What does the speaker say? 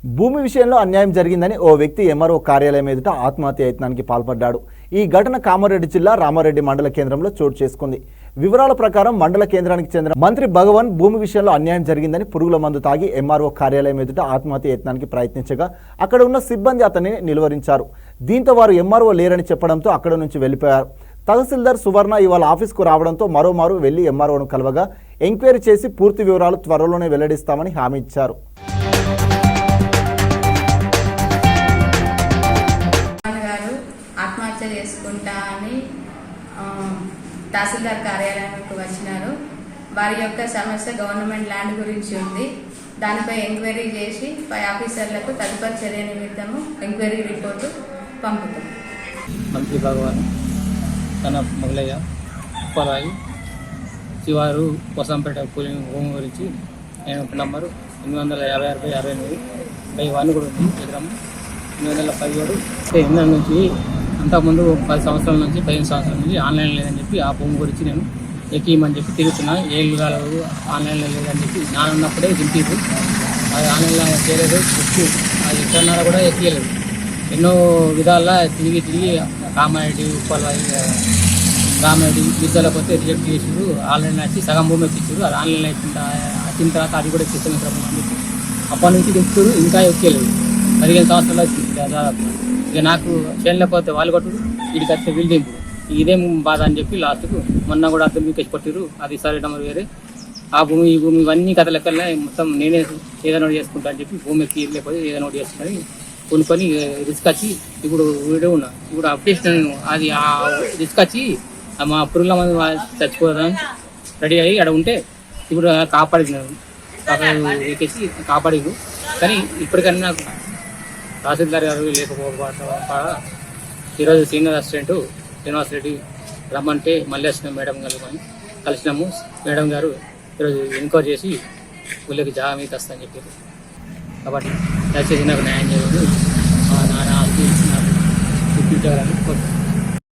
భూమి విషయంలో అన్యాయం జరిగిందని ఓ వ్యక్తి ఎంఆర్ఓ కార్యాలయం ఎదుట ఆత్మహత్య యత్నానికి పాల్పడ్డాడు. ఈ ఘటన కామారెడ్డి జిల్లా రామారెడ్డి మండల కేంద్రంలో చోటు చేసుకుంది. వివరాల ప్రకారం మండల కేంద్రానికి చెందిన మంత్రి భగవాన్ భూమి విషయంలో అన్యాయం జరిగిందని పురుగుల మందు తాగి ఎంఆర్ఓ కార్యాలయం ఎదుట ఆత్మహత్య యత్నానికి ప్రయత్నించగా అక్కడ ఉన్న సిబ్బంది అతన్ని నిలువరించారు. దీంతో వారు ఎంఆర్ఓ లేరని చెప్పడంతో అక్కడ నుంచి వెళ్లిపోయారు. తహసీల్దార్ సువర్ణ ఇవాళ ఆఫీస్కు రావడంతో మరోమారు వెళ్లి ఎంఆర్ఓను కలవగా ఎంక్వైరీ చేసి పూర్తి వివరాలు త్వరలోనే వెల్లడిస్తామని హామీ ఇచ్చారు. ఆత్మహత్య చేసుకుంటా అని తహసీల్దార్ కార్యాలయానికి వచ్చినారు. వారి యొక్క సమస్య గవర్నమెంట్ ల్యాండ్ గురించి ఉంది. దానిపై ఎంక్వైరీ చేసి పై ఆఫీసర్లకు తదుపరి చర్య నిమిత్తము ఎంక్వైరీ రిపోర్టు పంపుతాం. మంత్రి భగవాన్ తన మొగలయ్య ఉప్పరాయి శివారు కోసంపేట కూలింగ్ భూమి గురించి నేను నంబరు 856/68 కూడా ఉంది. ఎకరం 817 నుంచి అంతకుముందు 10 సంవత్సరాల నుంచి 15 సంవత్సరాల నుంచి ఆన్లైన్ లేదని చెప్పి ఆ భూమి గురించి నేను ఎక్కిమని చెప్పి తిరుగుతున్నా. ఏళ్ళు ఆన్లైన్లో లేదని చెప్పి నానున్నప్పుడే దింపేది. అది ఆన్లైన్లో చేయలేదు. అది ఎక్కడన్నారా కూడా ఎక్కియలేదు. ఎన్నో విధాలా తిరిగి కామారెడ్డి ఉప్పలవాయి రామారెడ్డి విద్యలకు వస్తే రిజెక్ట్ చేసారు. ఆన్లైన్లో వచ్చి సగం భూమి ఎక్కించారు. అది ఆన్లైన్లో వచ్చిన తర్వాత అది కూడా ఎక్కిస్తాను అని చెప్పి అప్పటి నుంచి దింపుతారు. ఇంకా ఎక్కేయలేదు. 15 సంవత్సరాలు వచ్చింది దాదాపు. ఇక నాకు చేయలేకపోతే వాళ్ళు కొట్టుడు, వీడికి వస్తే వీళ్ళు దింపుడు. ఇదేం బాధ అని చెప్పి లాస్ట్కు మొన్న కూడా అర్థం మీకు కొట్టిరు. అది సరే నెంబర్ వేరే ఆ భూమి ఈ భూమి ఇవన్నీ కథ లెక్కలనే మొత్తం నేనే ఏదైనా ఒకటి చేసుకుంటా అని చెప్పి భూమి ఎక్కి లేకపోతే ఏదైనా ఒకటి చేసుకుని కొనుక్కొని రిస్క్ వచ్చి ఇప్పుడు వీడే ఉన్నా. ఇప్పుడు అప్డేషన్ అది ఆ రిస్క్ వచ్చి మా పురుగుల మంది చచ్చిపోదాం రెడీ అయ్యి అక్కడ ఉంటే ఇప్పుడు కాపాడినారు. ఎక్కేసి కాపాడిరు. కానీ ఇప్పటికన్నా నాకు తహసీల్దార్ గారు లేకపోవడం ఈరోజు సీనియర్ అసిస్టెంట్ శ్రీనివాస్ రెడ్డి రమ్మంటే మళ్ళీ వచ్చిన మేడం కలిసినాము. మేడం గారు ఈరోజు ఎంక్వైరీ చేసి ఊళ్ళకి జామీ వస్తుందని చెప్పారు. కాబట్టి దయచేసి నాకు న్యాయం చేయాలి. నా ఆస్తి నాకు చూపించాలని కోరుతున్నాను.